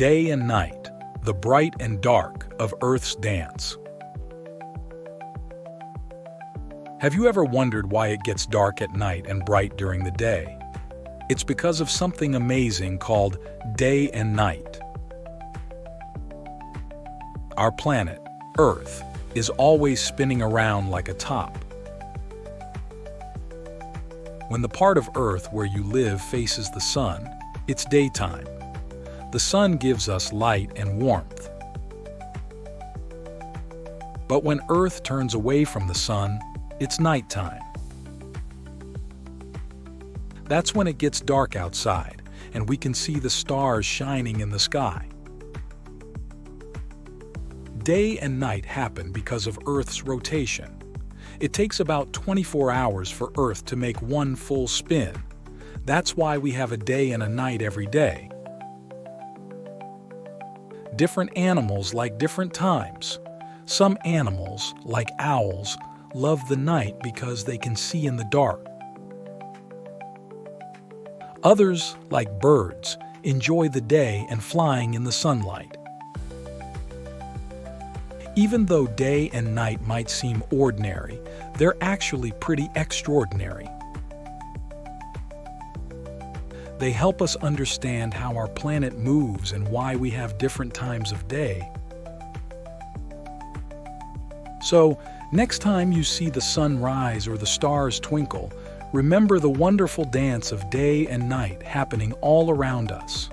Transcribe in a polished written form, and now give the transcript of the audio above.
Day and night, the bright and dark of Earth's dance. Have you ever wondered why it gets dark at night and bright during the day? It's because of something amazing called day and night. Our planet, Earth, is always spinning around like a top. When the part of Earth where you live faces the sun, it's daytime. The sun gives us light and warmth. But when Earth turns away from the sun, it's nighttime. That's when it gets dark outside, and we can see the stars shining in the sky. Day and night happen because of Earth's rotation. It takes about 24 hours for Earth to make one full spin. That's why we have a day and a night every day. Different animals like different times. Some animals, like owls, love the night because they can see in the dark. Others, like birds, enjoy the day and flying in the sunlight. Even though day and night might seem ordinary, they're actually pretty extraordinary. They help us understand how our planet moves and why we have different times of day. So, next time you see the sun rise or the stars twinkle, remember the wonderful dance of day and night happening all around us.